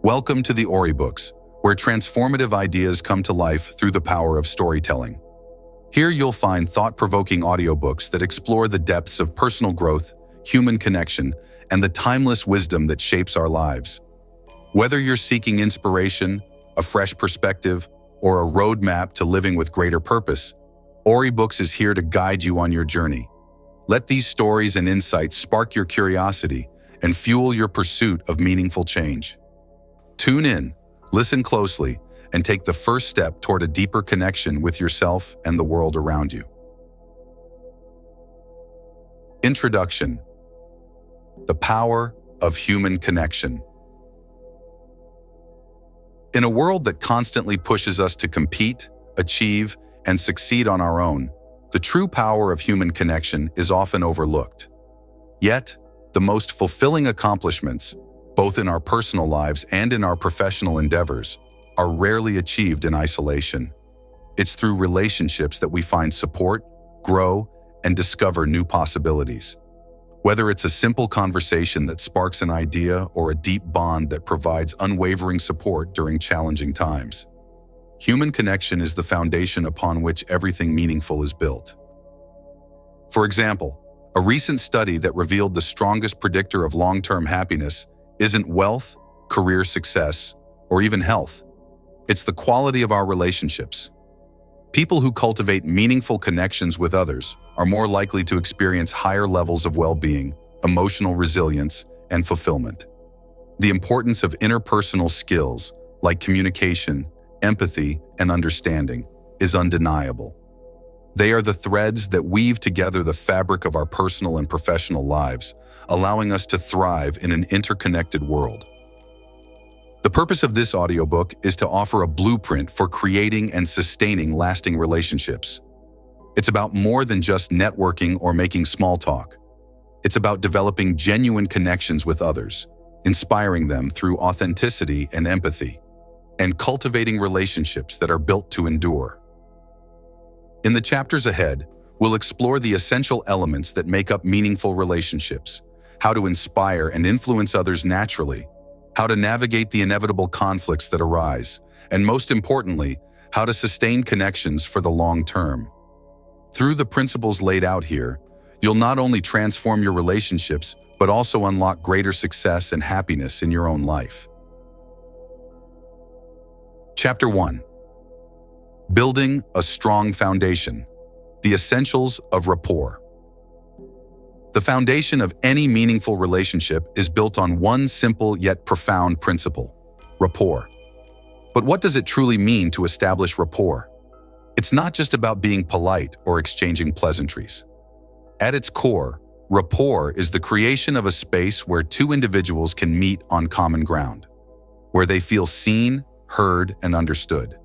Welcome to the Oribooks, where transformative ideas come to life through the power of storytelling. Here you'll find thought-provoking audiobooks that explore the depths of personal growth, human connection, and the timeless wisdom that shapes our lives. Whether you're seeking inspiration, a fresh perspective, or a roadmap to living with greater purpose, Oribooks is here to guide you on your journey. Let these stories and insights spark your curiosity and fuel your pursuit of meaningful change. Tune in, listen closely, and take the first step toward a deeper connection with yourself and the world around you. Introduction: The power of human connection. In a world that constantly pushes us to compete, achieve, and succeed on our own, the true power of human connection is often overlooked. Yet, the most fulfilling accomplishments, both in our personal lives and in our professional endeavors, are rarely achieved in isolation. It's through relationships that we find support, grow, and discover new possibilities. Whether it's a simple conversation that sparks an idea or a deep bond that provides unwavering support during challenging times, human connection is the foundation upon which everything meaningful is built. For example, a recent study that revealed the strongest predictor of long-term happiness isn't wealth, career success, or even health. It's the quality of our relationships. People who cultivate meaningful connections with others are more likely to experience higher levels of well-being, emotional resilience, and fulfillment. The importance of interpersonal skills like communication, empathy, and understanding is undeniable. They are the threads that weave together the fabric of our personal and professional lives, allowing us to thrive in an interconnected world. The purpose of this audiobook is to offer a blueprint for creating and sustaining lasting relationships. It's about more than just networking or making small talk. It's about developing genuine connections with others, inspiring them through authenticity and empathy, and cultivating relationships that are built to endure. In the chapters ahead, we'll explore the essential elements that make up meaningful relationships, how to inspire and influence others naturally, how to navigate the inevitable conflicts that arise, and most importantly, how to sustain connections for the long term. Through the principles laid out here, you'll not only transform your relationships, but also unlock greater success and happiness in your own life. Chapter 1. Building a strong foundation. The essentials of rapport. The foundation of any meaningful relationship is built on one simple yet profound principle: rapport. But what does it truly mean to establish rapport? It's not just about being polite or exchanging pleasantries. At its core, rapport is the creation of a space where two individuals can meet on common ground, where they feel seen, heard, and understood.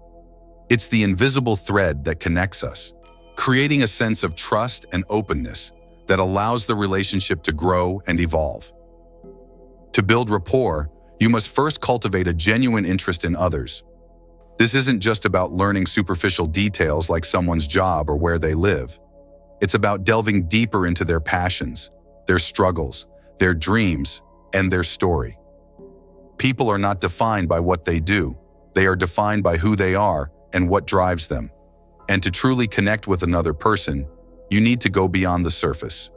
It's the invisible thread that connects us, creating a sense of trust and openness that allows the relationship to grow and evolve. To build rapport, you must first cultivate a genuine interest in others. This isn't just about learning superficial details like someone's job or where they live. It's about delving deeper into their passions, their struggles, their dreams, and their story. People are not defined by what they do. They are defined by who they are and what drives them. And to truly connect with another person, you need to go beyond the surface.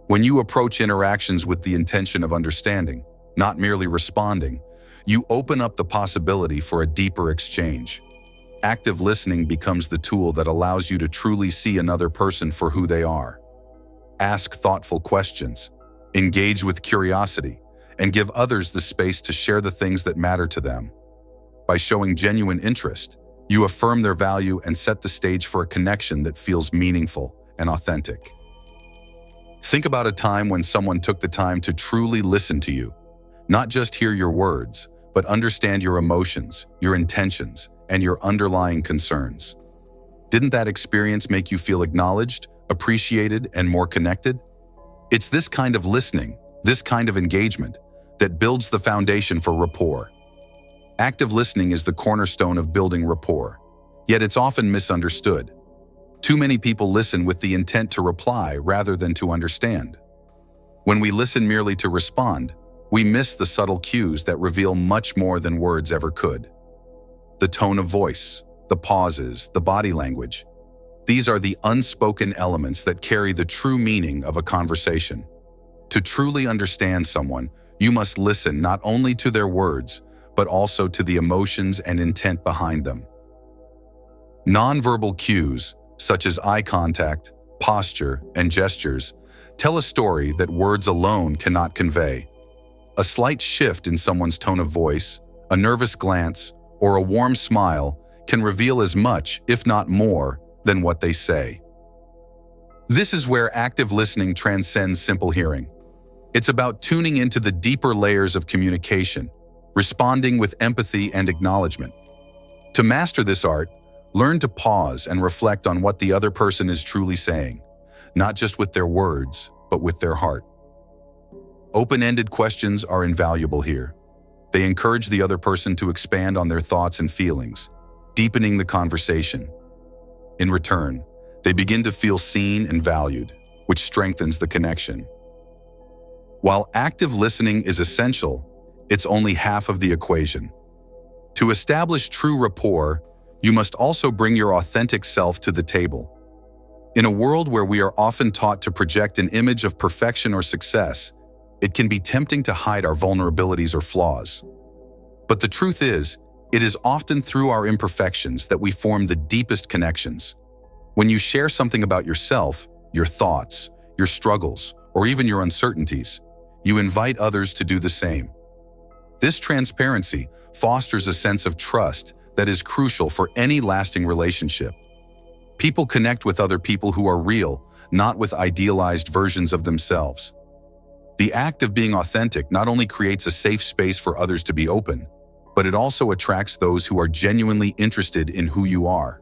When you approach interactions with the intention of understanding, not merely responding, you open up the possibility for a deeper exchange. Active listening becomes the tool that allows you to truly see another person for who they are. Ask thoughtful questions, engage with curiosity, and give others the space to share the things that matter to them. By showing genuine interest, you affirm their value and set the stage for a connection that feels meaningful and authentic. Think about a time when someone took the time to truly listen to you, not just hear your words, but understand your emotions, your intentions, and your underlying concerns. Didn't that experience make you feel acknowledged, appreciated, and more connected? It's this kind of listening, this kind of engagement, that builds the foundation for rapport. Active listening is the cornerstone of building rapport, yet it's often misunderstood. Too many people listen with the intent to reply rather than to understand. When we listen merely to respond, We miss the subtle cues that reveal much more than words ever could. The tone of voice, the pauses, the body language. These are the unspoken elements that carry the true meaning of a conversation. To truly understand someone, you must listen not only to their words, but also to the emotions and intent behind them. Nonverbal cues, such as eye contact, posture, and gestures, tell a story that words alone cannot convey. A slight shift in someone's tone of voice, a nervous glance, or a warm smile can reveal as much, if not more, than what they say. This is where active listening transcends simple hearing. It's about tuning into the deeper layers of communication, responding with empathy and acknowledgement. To master this art, learn to pause and reflect on what the other person is truly saying, not just with their words, but with their heart. Open-ended questions are invaluable here. They encourage the other person to expand on their thoughts and feelings, deepening the conversation. In return, they begin to feel seen and valued, which strengthens the connection. While active listening is essential, it's only half of the equation. To establish true rapport, you must also bring your authentic self to the table. In a world where we are often taught to project an image of perfection or success, it can be tempting to hide our vulnerabilities or flaws. But the truth is, it is often through our imperfections that we form the deepest connections. When you share something about yourself, your thoughts, your struggles, or even your uncertainties, you invite others to do the same. This transparency fosters a sense of trust that is crucial for any lasting relationship. People connect with other people who are real, not with idealized versions of themselves. The act of being authentic not only creates a safe space for others to be open, but it also attracts those who are genuinely interested in who you are,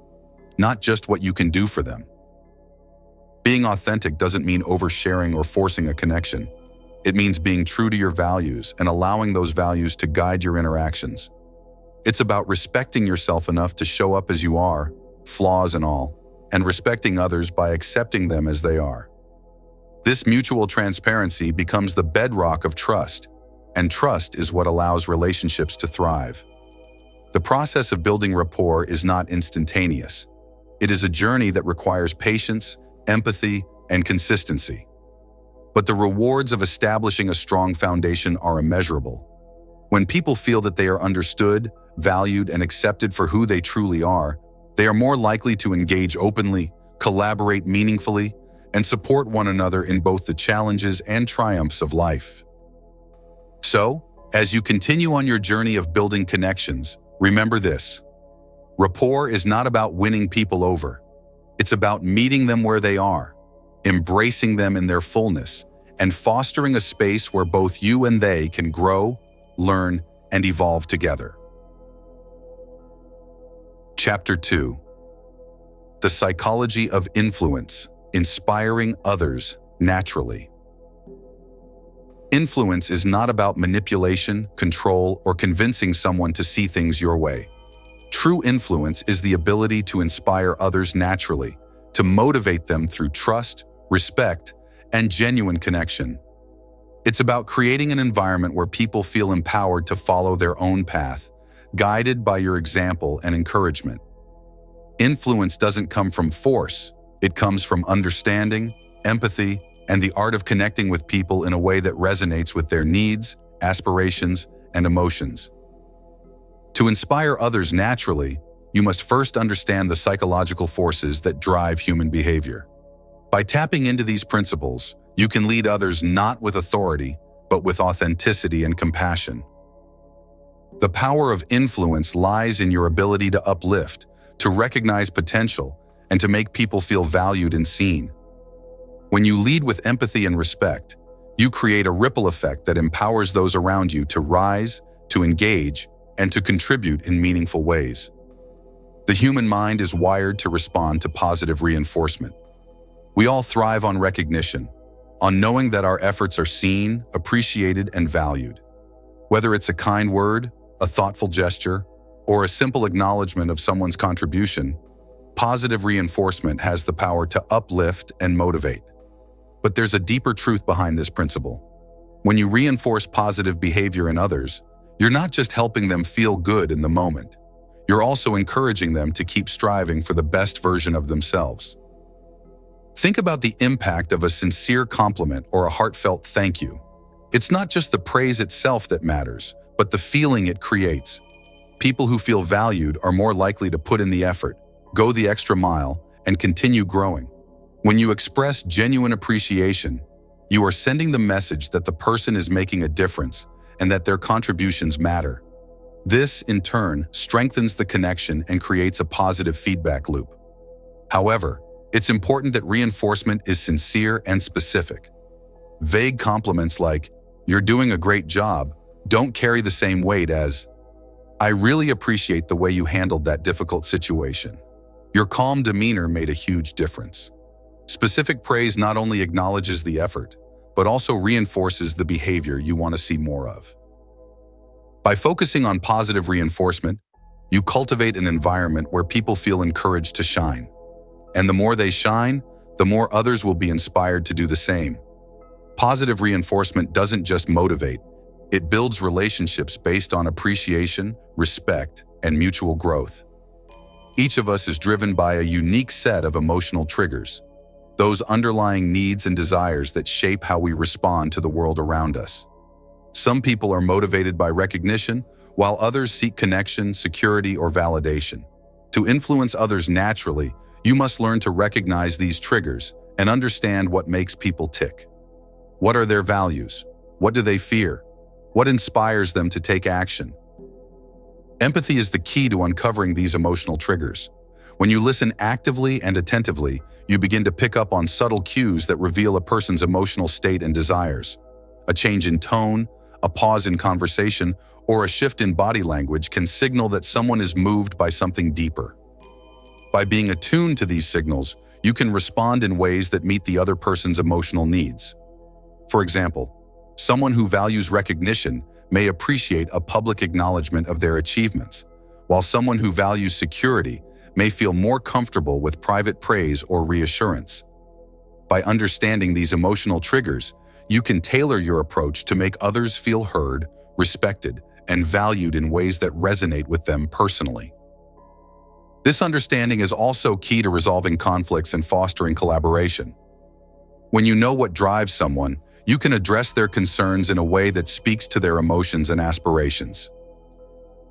not just what you can do for them. Being authentic doesn't mean oversharing or forcing a connection. It means being true to your values and allowing those values to guide your interactions. It's about respecting yourself enough to show up as you are, flaws and all, and respecting others by accepting them as they are. This mutual transparency becomes the bedrock of trust, and trust is what allows relationships to thrive. The process of building rapport is not instantaneous. It is a journey that requires patience, empathy, and consistency. But the rewards of establishing a strong foundation are immeasurable. When people feel that they are understood, valued, and accepted for who they truly are, they are more likely to engage openly, collaborate meaningfully, and support one another in both the challenges and triumphs of life. So, as you continue on your journey of building connections, remember this: rapport is not about winning people over. It's about meeting them where they are, embracing them in their fullness, and fostering a space where both you and they can grow, learn, and evolve together. Chapter 2. The Psychology of Influence: Inspiring Others Naturally. Influence is not about manipulation, control, or convincing someone to see things your way. True influence is the ability to inspire others naturally, to motivate them through trust, respect, and genuine connection. It's about creating an environment where people feel empowered to follow their own path, guided by your example and encouragement. Influence doesn't come from force. It comes from understanding, empathy, and the art of connecting with people in a way that resonates with their needs, aspirations, and emotions. To inspire others naturally, you must first understand the psychological forces that drive human behavior. By tapping into these principles, you can lead others not with authority, but with authenticity and compassion. The power of influence lies in your ability to uplift, to recognize potential, and to make people feel valued and seen. When you lead with empathy and respect, you create a ripple effect that empowers those around you to rise, to engage, and to contribute in meaningful ways. The human mind is wired to respond to positive reinforcement. We all thrive on recognition, on knowing that our efforts are seen, appreciated, and valued. Whether it's a kind word, a thoughtful gesture, or a simple acknowledgement of someone's contribution, positive reinforcement has the power to uplift and motivate. But there's a deeper truth behind this principle. When you reinforce positive behavior in others, you're not just helping them feel good in the moment. You're also encouraging them to keep striving for the best version of themselves. Think about the impact of a sincere compliment or a heartfelt thank you. It's not just the praise itself that matters, but the feeling it creates. People who feel valued are more likely to put in the effort, go the extra mile, and continue growing. When you express genuine appreciation, you are sending the message that the person is making a difference and that their contributions matter. This, in turn, strengthens the connection and creates a positive feedback loop. However, it's important that reinforcement is sincere and specific. Vague compliments like, "You're doing a great job," don't carry the same weight as, "I really appreciate the way you handled that difficult situation. Your calm demeanor made a huge difference." Specific praise not only acknowledges the effort, but also reinforces the behavior you want to see more of. By focusing on positive reinforcement, you cultivate an environment where people feel encouraged to shine. And the more they shine, the more others will be inspired to do the same. Positive reinforcement doesn't just motivate, it builds relationships based on appreciation, respect, and mutual growth. Each of us is driven by a unique set of emotional triggers, those underlying needs and desires that shape how we respond to the world around us. Some people are motivated by recognition, while others seek connection, security, or validation. To influence others naturally, you must learn to recognize these triggers and understand what makes people tick. What are their values? What do they fear? What inspires them to take action? Empathy is the key to uncovering these emotional triggers. When you listen actively and attentively, you begin to pick up on subtle cues that reveal a person's emotional state and desires. A change in tone, a pause in conversation, or a shift in body language can signal that someone is moved by something deeper. By being attuned to these signals, you can respond in ways that meet the other person's emotional needs. For example, someone who values recognition may appreciate a public acknowledgement of their achievements, while someone who values security may feel more comfortable with private praise or reassurance. By understanding these emotional triggers, you can tailor your approach to make others feel heard, respected, and valued in ways that resonate with them personally. This understanding is also key to resolving conflicts and fostering collaboration. When you know what drives someone, you can address their concerns in a way that speaks to their emotions and aspirations.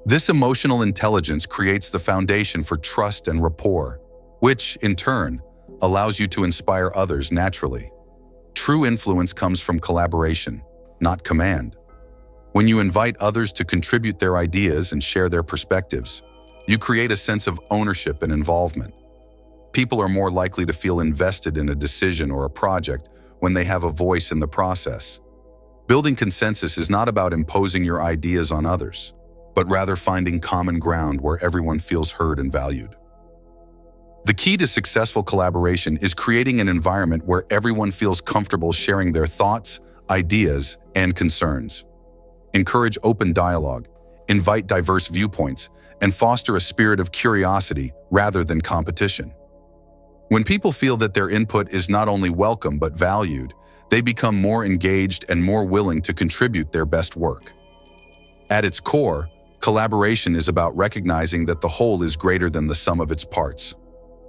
This emotional intelligence creates the foundation for trust and rapport, which, in turn, allows you to inspire others naturally. True influence comes from collaboration, not command. When you invite others to contribute their ideas and share their perspectives, you create a sense of ownership and involvement. People are more likely to feel invested in a decision or a project when they have a voice in the process. Building consensus is not about imposing your ideas on others, but rather finding common ground where everyone feels heard and valued. The key to successful collaboration is creating an environment where everyone feels comfortable sharing their thoughts, ideas, and concerns. Encourage open dialogue, invite diverse viewpoints, and foster a spirit of curiosity rather than competition. When people feel that their input is not only welcome but valued, they become more engaged and more willing to contribute their best work. At its core, collaboration is about recognizing that the whole is greater than the sum of its parts.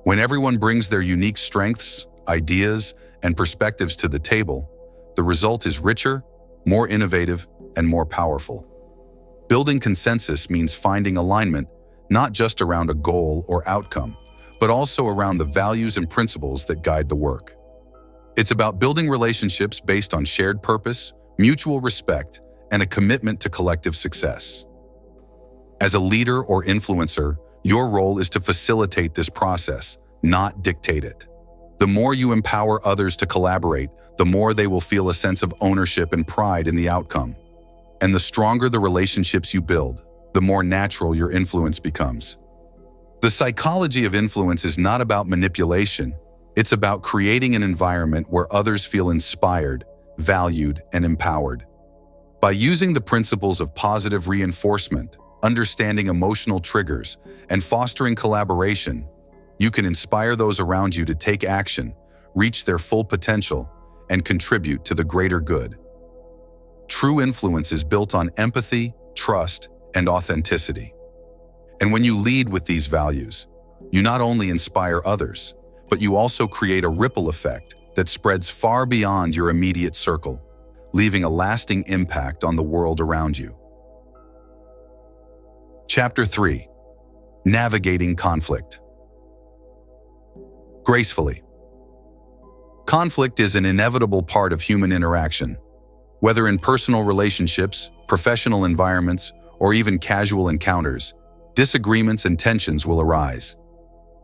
When everyone brings their unique strengths, ideas, and perspectives to the table, the result is richer, more innovative, and more powerful. Building consensus means finding alignment not just around a goal or outcome, but also around the values and principles that guide the work. It's about building relationships based on shared purpose, mutual respect, and a commitment to collective success. As a leader or influencer, your role is to facilitate this process, not dictate it. The more you empower others to collaborate, the more they will feel a sense of ownership and pride in the outcome. And the stronger the relationships you build, the more natural your influence becomes. The psychology of influence is not about manipulation. It's about creating an environment where others feel inspired, valued, and empowered. By using the principles of positive reinforcement, understanding emotional triggers, and fostering collaboration, you can inspire those around you to take action, reach their full potential, and contribute to the greater good. True influence is built on empathy, trust, and authenticity. And when you lead with these values, you not only inspire others, but you also create a ripple effect that spreads far beyond your immediate circle, leaving a lasting impact on the world around you. Chapter 3. Navigating conflict. Gracefully. Conflict is an inevitable part of human interaction. Whether in personal relationships, professional environments, or even casual encounters, disagreements and tensions will arise.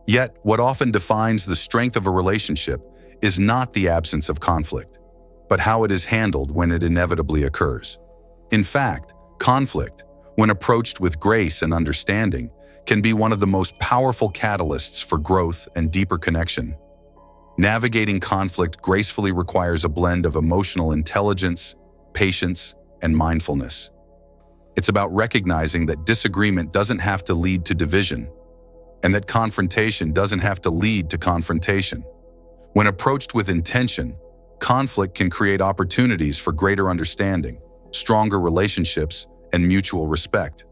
Yet, what often defines the strength of a relationship is not the absence of conflict, but how it is handled when it inevitably occurs. In fact, conflict, when approached with grace and understanding, can be one of the most powerful catalysts for growth and deeper connection. Navigating conflict gracefully requires a blend of emotional intelligence, patience, and mindfulness. It's about recognizing that disagreement doesn't have to lead to division, and that confrontation doesn't have to lead to confrontation. When approached with intention, conflict can create opportunities for greater understanding, stronger relationships, and mutual respect.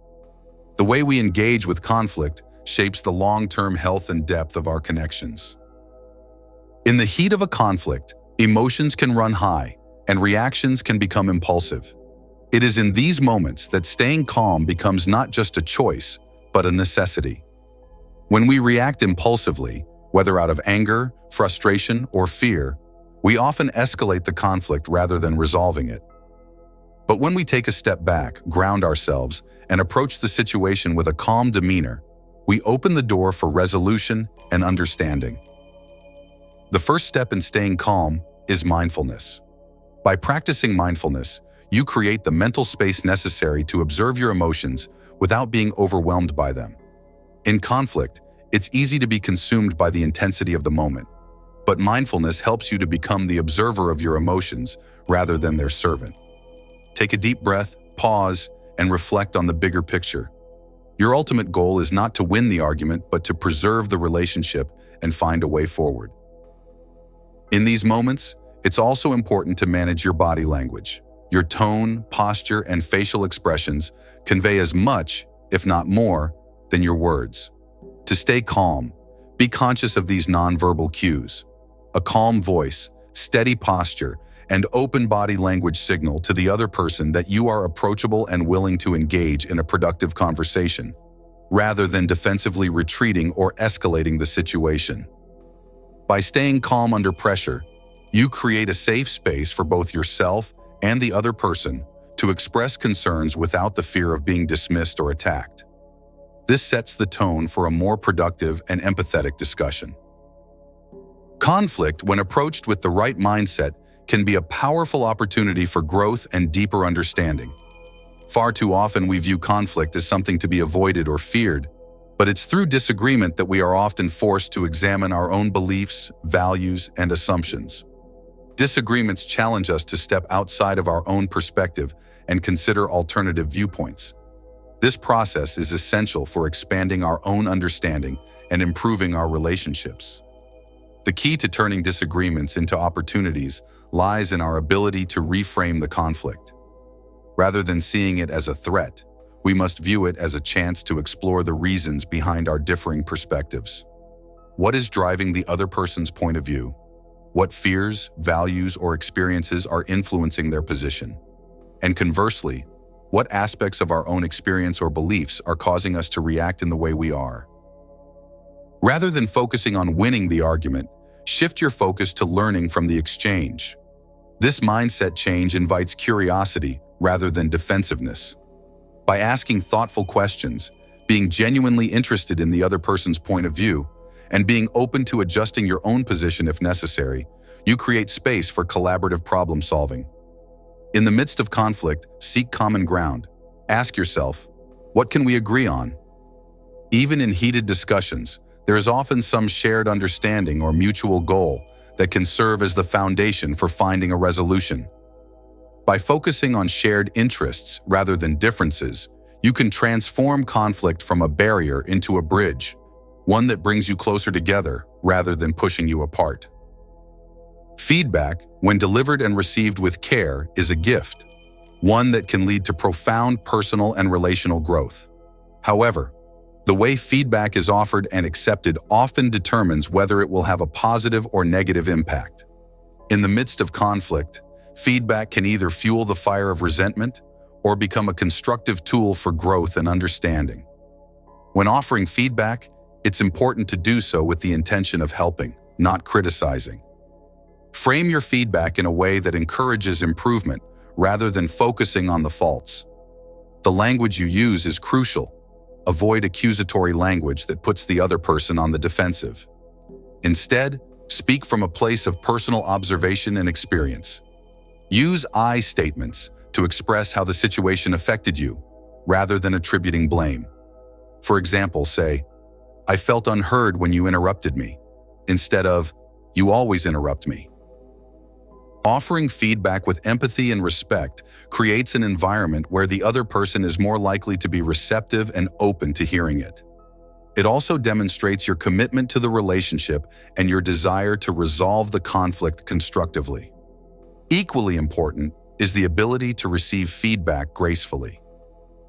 The way we engage with conflict shapes the long-term health and depth of our connections. In the heat of a conflict, emotions can run high, and reactions can become impulsive. It is in these moments that staying calm becomes not just a choice, but a necessity. When we react impulsively, whether out of anger, frustration, or fear, we often escalate the conflict rather than resolving it. But when we take a step back, ground ourselves, and approach the situation with a calm demeanor, we open the door for resolution and understanding. The first step in staying calm is mindfulness. By practicing mindfulness, you create the mental space necessary to observe your emotions without being overwhelmed by them. In conflict, it's easy to be consumed by the intensity of the moment, but mindfulness helps you to become the observer of your emotions rather than their servant. Take a deep breath, pause, and reflect on the bigger picture. Your ultimate goal is not to win the argument, but to preserve the relationship and find a way forward. In these moments, it's also important to manage your body language. Your tone, posture, and facial expressions convey as much, if not more, than your words. To stay calm, be conscious of these nonverbal cues. A calm voice, steady posture, and open body language signal to the other person that you are approachable and willing to engage in a productive conversation, rather than defensively retreating or escalating the situation. By staying calm under pressure, you create a safe space for both yourself and the other person to express concerns without the fear of being dismissed or attacked. This sets the tone for a more productive and empathetic discussion. Conflict, when approached with the right mindset, can be a powerful opportunity for growth and deeper understanding. Far too often we view conflict as something to be avoided or feared, but it's through disagreement that we are often forced to examine our own beliefs, values, and assumptions. Disagreements challenge us to step outside of our own perspective and consider alternative viewpoints. This process is essential for expanding our own understanding and improving our relationships. The key to turning disagreements into opportunities lies in our ability to reframe the conflict. Rather than seeing it as a threat, we must view it as a chance to explore the reasons behind our differing perspectives. What is driving the other person's point of view? What fears, values, or experiences are influencing their position? And conversely, what aspects of our own experience or beliefs are causing us to react in the way we are? Rather than focusing on winning the argument, shift your focus to learning from the exchange. This mindset change invites curiosity rather than defensiveness. By asking thoughtful questions, being genuinely interested in the other person's point of view, and being open to adjusting your own position if necessary, you create space for collaborative problem solving. In the midst of conflict, seek common ground. Ask yourself, what can we agree on? Even in heated discussions, there is often some shared understanding or mutual goal that can serve as the foundation for finding a resolution. By focusing on shared interests rather than differences, you can transform conflict from a barrier into a bridge, one that brings you closer together rather than pushing you apart. Feedback, when delivered and received with care, is a gift. one that can lead to profound personal and relational growth. However, the way feedback is offered and accepted often determines whether it will have a positive or negative impact. In the midst of conflict, feedback can either fuel the fire of resentment or become a constructive tool for growth and understanding. When offering feedback, it's important to do so with the intention of helping, not criticizing. Frame your feedback in a way that encourages improvement rather than focusing on the faults. The language you use is crucial. Avoid accusatory language that puts the other person on the defensive. Instead, speak from a place of personal observation and experience. Use I statements to express how the situation affected you, rather than attributing blame. For example, say, "I felt unheard when you interrupted me," instead of, "You always interrupt me." Offering feedback with empathy and respect creates an environment where the other person is more likely to be receptive and open to hearing it. It also demonstrates your commitment to the relationship and your desire to resolve the conflict constructively. Equally important is the ability to receive feedback gracefully.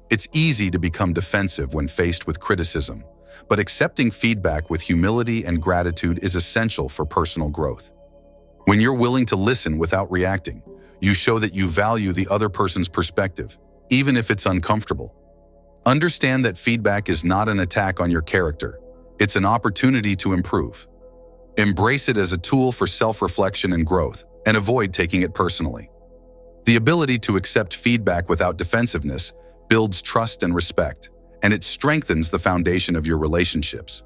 It's easy to become defensive when faced with criticism, but accepting feedback with humility and gratitude is essential for personal growth. When you're willing to listen without reacting, you show that you value the other person's perspective, even if it's uncomfortable. Understand that feedback is not an attack on your character. It's an opportunity to improve. Embrace it as a tool for self-reflection and growth, and avoid taking it personally. The ability to accept feedback without defensiveness builds trust and respect, and it strengthens the foundation of your relationships.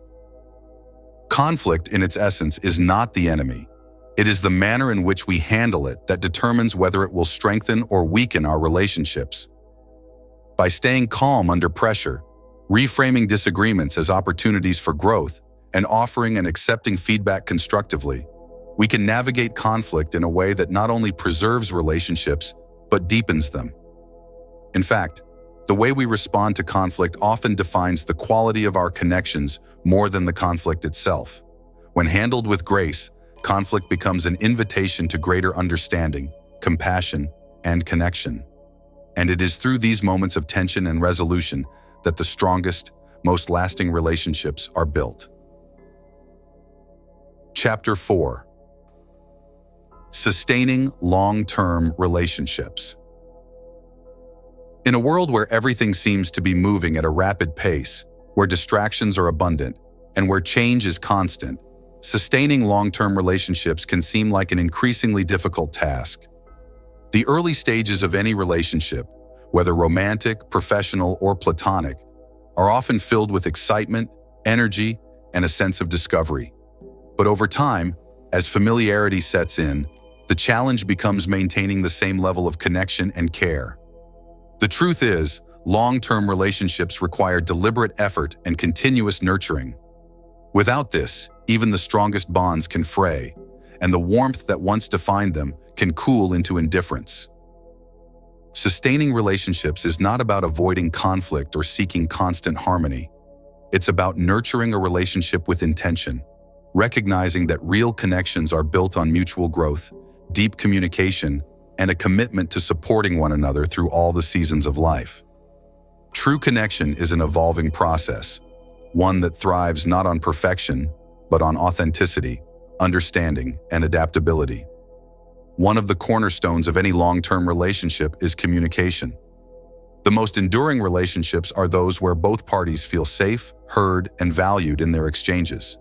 Conflict, in its essence, is not the enemy. It is the manner in which we handle it that determines whether it will strengthen or weaken our relationships. By staying calm under pressure, reframing disagreements as opportunities for growth, and offering and accepting feedback constructively, we can navigate conflict in a way that not only preserves relationships, but deepens them. In fact, the way we respond to conflict often defines the quality of our connections more than the conflict itself. When handled with grace, conflict becomes an invitation to greater understanding, compassion, and connection. And it is through these moments of tension and resolution that the strongest, most lasting relationships are built. Chapter 4. Sustaining long-term relationships. In a world where everything seems to be moving at a rapid pace, where distractions are abundant, and where change is constant, sustaining long-term relationships can seem like an increasingly difficult task. The early stages of any relationship, whether romantic, professional, or platonic, are often filled with excitement, energy, and a sense of discovery. But over time, as familiarity sets in, the challenge becomes maintaining the same level of connection and care. The truth is, long-term relationships require deliberate effort and continuous nurturing. Without this, even the strongest bonds can fray, and the warmth that once defined them can cool into indifference. Sustaining relationships is not about avoiding conflict or seeking constant harmony. It's about nurturing a relationship with intention, recognizing that real connections are built on mutual growth, deep communication, and a commitment to supporting one another through all the seasons of life. True connection is an evolving process, one that thrives not on perfection, but on authenticity, understanding, and adaptability. One of the cornerstones of any long-term relationship is communication. The most enduring relationships are those where both parties feel safe, heard, and valued in their exchanges.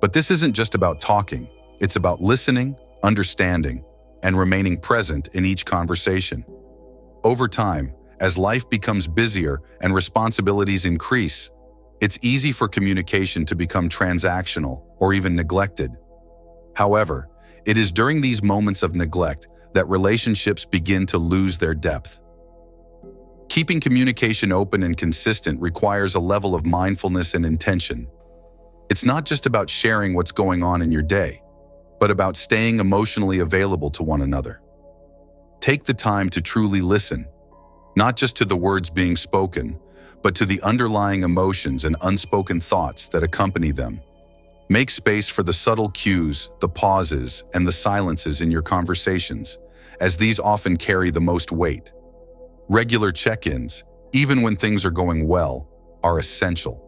But this isn't just about talking, it's about listening, understanding, and remaining present in each conversation. Over time, as life becomes busier and responsibilities increase, it's easy for communication to become transactional or even neglected. However, it is during these moments of neglect that relationships begin to lose their depth. Keeping communication open and consistent requires a level of mindfulness and intention. It's not just about sharing what's going on in your day, but about staying emotionally available to one another. Take the time to truly listen, not just to the words being spoken, but to the underlying emotions and unspoken thoughts that accompany them. Make space for the subtle cues, the pauses, and the silences in your conversations, as these often carry the most weight. Regular check-ins, even when things are going well, are essential.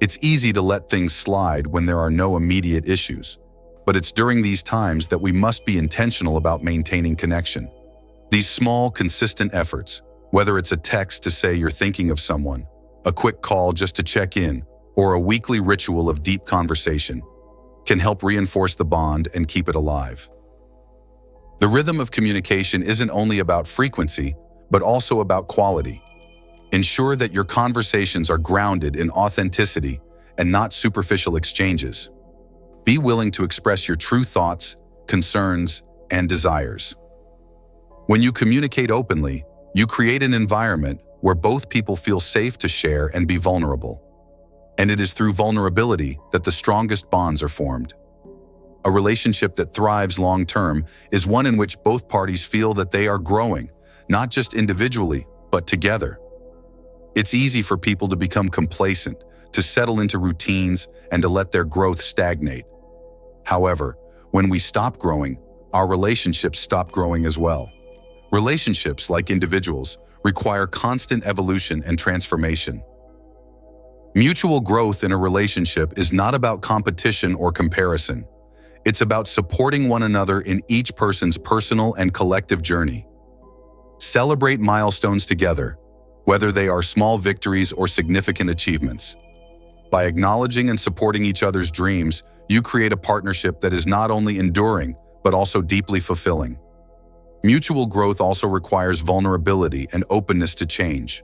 It's easy to let things slide when there are no immediate issues, but it's during these times that we must be intentional about maintaining connection. These small, consistent efforts, whether it's a text to say you're thinking of someone, a quick call just to check in, or a weekly ritual of deep conversation, can help reinforce the bond and keep it alive. The rhythm of communication isn't only about frequency, but also about quality. Ensure that your conversations are grounded in authenticity and not superficial exchanges. Be willing to express your true thoughts, concerns, and desires. When you communicate openly, you create an environment where both people feel safe to share and be vulnerable. And it is through vulnerability that the strongest bonds are formed. A relationship that thrives long-term is one in which both parties feel that they are growing, not just individually, but together. It's easy for people to become complacent, to settle into routines, and to let their growth stagnate. However, when we stop growing, our relationships stop growing as well. Relationships, like individuals, require constant evolution and transformation. Mutual growth in a relationship is not about competition or comparison. It's about supporting one another in each person's personal and collective journey. Celebrate milestones together, whether they are small victories or significant achievements. By acknowledging and supporting each other's dreams, you create a partnership that is not only enduring, but also deeply fulfilling. Mutual growth also requires vulnerability and openness to change.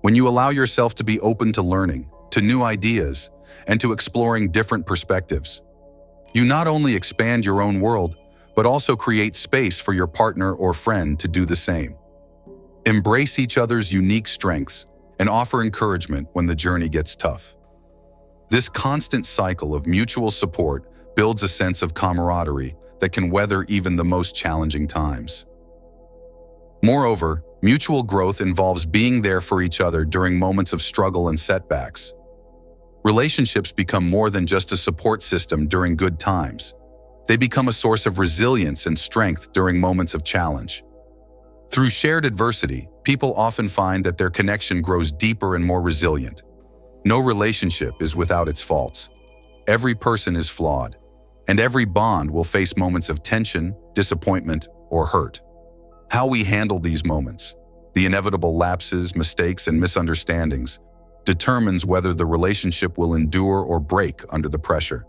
When you allow yourself to be open to learning, to new ideas, and to exploring different perspectives, you not only expand your own world, but also create space for your partner or friend to do the same. Embrace each other's unique strengths and offer encouragement when the journey gets tough. This constant cycle of mutual support builds a sense of camaraderie that can weather even the most challenging times. Moreover, mutual growth involves being there for each other during moments of struggle and setbacks. Relationships become more than just a support system during good times. They become a source of resilience and strength during moments of challenge. Through shared adversity, people often find that their connection grows deeper and more resilient. No relationship is without its faults. Every person is flawed, and every bond will face moments of tension, disappointment, or hurt. How we handle these moments, the inevitable lapses, mistakes, and misunderstandings, determines whether the relationship will endure or break under the pressure.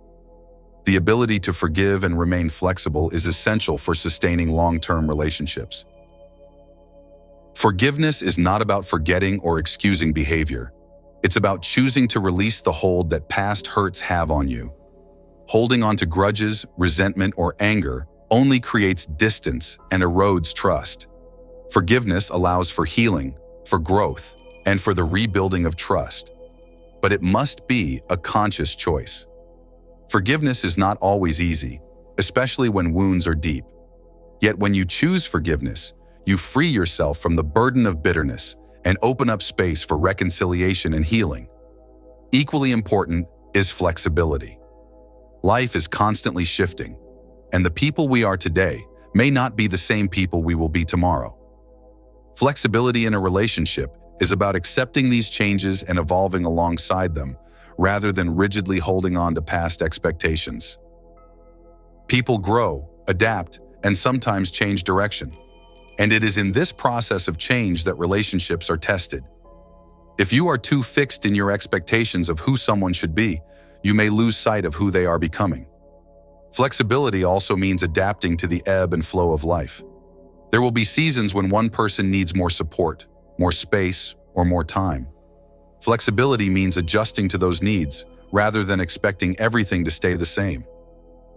The ability to forgive and remain flexible is essential for sustaining long-term relationships. Forgiveness is not about forgetting or excusing behavior. It's about choosing to release the hold that past hurts have on you. Holding on to grudges, resentment, or anger only creates distance and erodes trust. Forgiveness allows for healing, for growth, and for the rebuilding of trust. But it must be a conscious choice. Forgiveness is not always easy, especially when wounds are deep. Yet when you choose forgiveness, you free yourself from the burden of bitterness and open up space for reconciliation and healing. Equally important is flexibility. Life is constantly shifting, and the people we are today may not be the same people we will be tomorrow. Flexibility in a relationship is about accepting these changes and evolving alongside them, rather than rigidly holding on to past expectations. People grow, adapt, and sometimes change direction. And it is in this process of change that relationships are tested. If you are too fixed in your expectations of who someone should be, you may lose sight of who they are becoming. Flexibility also means adapting to the ebb and flow of life. There will be seasons when one person needs more support, more space, or more time. Flexibility means adjusting to those needs, rather than expecting everything to stay the same.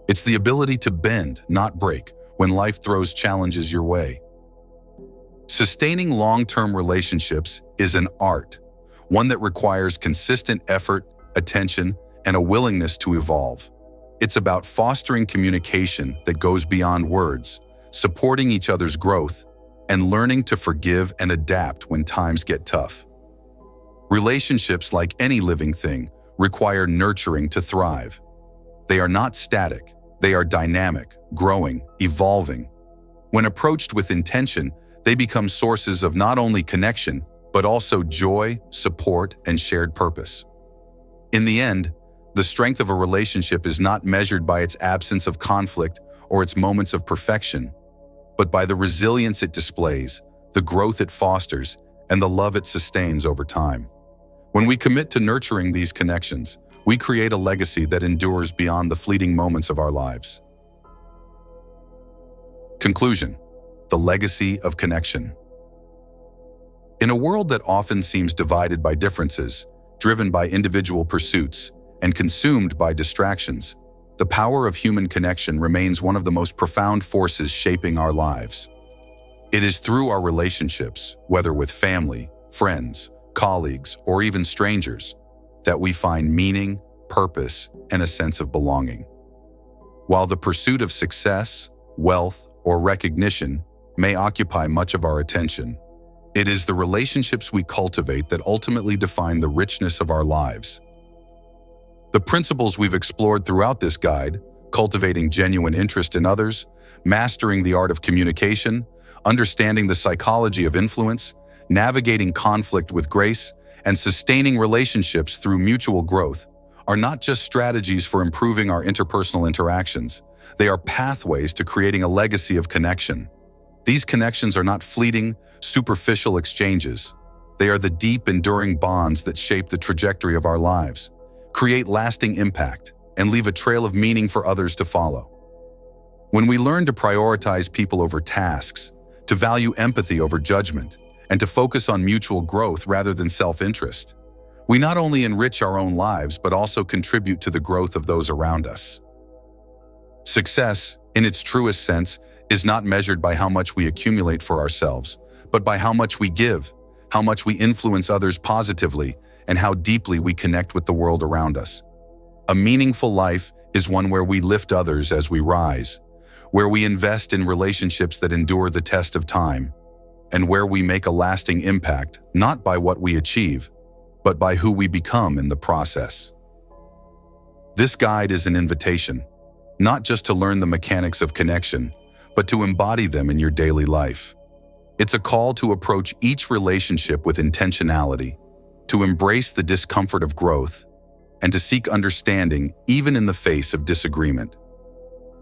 It's the ability to bend, not break, when life throws challenges your way. Sustaining long-term relationships is an art, one that requires consistent effort, attention, and a willingness to evolve. It's about fostering communication that goes beyond words, supporting each other's growth, and learning to forgive and adapt when times get tough. Relationships, like any living thing, require nurturing to thrive. They are not static, they are dynamic, growing, evolving. When approached with intention, they become sources of not only connection, but also joy, support, and shared purpose. In the end, the strength of a relationship is not measured by its absence of conflict or its moments of perfection, but by the resilience it displays, the growth it fosters, and the love it sustains over time. When we commit to nurturing these connections, we create a legacy that endures beyond the fleeting moments of our lives. Conclusion: the legacy of connection. In a world that often seems divided by differences, driven by individual pursuits, and consumed by distractions, the power of human connection remains one of the most profound forces shaping our lives. It is through our relationships, whether with family, friends, colleagues, or even strangers, that we find meaning, purpose, and a sense of belonging. While the pursuit of success, wealth, or recognition may occupy much of our attention, it is the relationships we cultivate that ultimately define the richness of our lives. The principles we've explored throughout this guide, cultivating genuine interest in others, mastering the art of communication, understanding the psychology of influence, navigating conflict with grace, and sustaining relationships through mutual growth, are not just strategies for improving our interpersonal interactions. They are pathways to creating a legacy of connection. These connections are not fleeting, superficial exchanges. They are the deep, enduring bonds that shape the trajectory of our lives, create lasting impact, and leave a trail of meaning for others to follow. When we learn to prioritize people over tasks, to value empathy over judgment, and to focus on mutual growth rather than self-interest, we not only enrich our own lives but also contribute to the growth of those around us. Success, in its truest sense, is not measured by how much we accumulate for ourselves, but by how much we give, how much we influence others positively, and how deeply we connect with the world around us. A meaningful life is one where we lift others as we rise, where we invest in relationships that endure the test of time, and where we make a lasting impact not by what we achieve, but by who we become in the process. This guide is an invitation, not just to learn the mechanics of connection, but to embody them in your daily life. It's a call to approach each relationship with intentionality, to embrace the discomfort of growth, and to seek understanding even in the face of disagreement.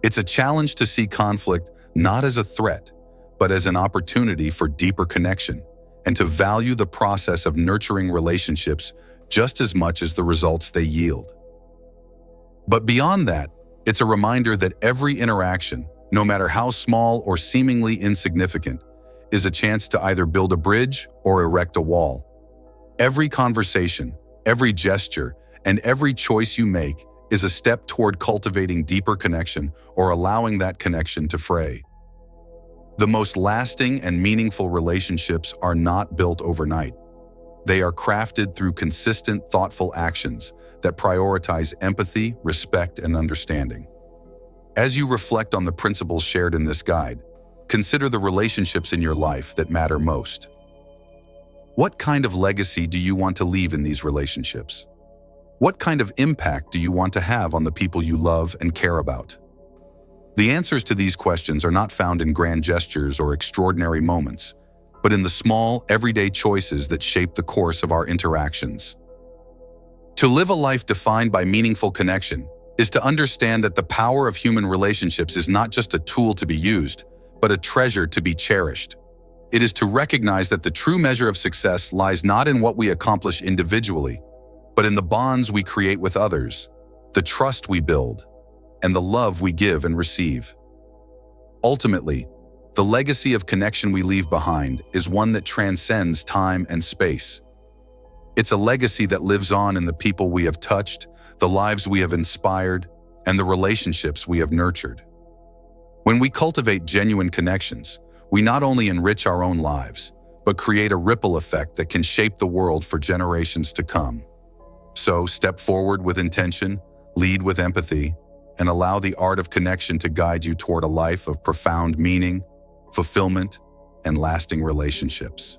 It's a challenge to see conflict not as a threat, but as an opportunity for deeper connection, and to value the process of nurturing relationships just as much as the results they yield. But beyond that, it's a reminder that every interaction, no matter how small or seemingly insignificant, is a chance to either build a bridge or erect a wall. Every conversation, every gesture, and every choice you make is a step toward cultivating deeper connection or allowing that connection to fray. The most lasting and meaningful relationships are not built overnight. They are crafted through consistent, thoughtful actions that prioritize empathy, respect, and understanding. As you reflect on the principles shared in this guide, consider the relationships in your life that matter most. What kind of legacy do you want to leave in these relationships? What kind of impact do you want to have on the people you love and care about? The answers to these questions are not found in grand gestures or extraordinary moments, but in the small, everyday choices that shape the course of our interactions. To live a life defined by meaningful connection is to understand that the power of human relationships is not just a tool to be used, but a treasure to be cherished. It is to recognize that the true measure of success lies not in what we accomplish individually, but in the bonds we create with others, the trust we build, and the love we give and receive. Ultimately, the legacy of connection we leave behind is one that transcends time and space. It's a legacy that lives on in the people we have touched, the lives we have inspired, and the relationships we have nurtured. When we cultivate genuine connections, we not only enrich our own lives, but create a ripple effect that can shape the world for generations to come. So, step forward with intention, lead with empathy, and allow the art of connection to guide you toward a life of profound meaning, fulfillment, and lasting relationships.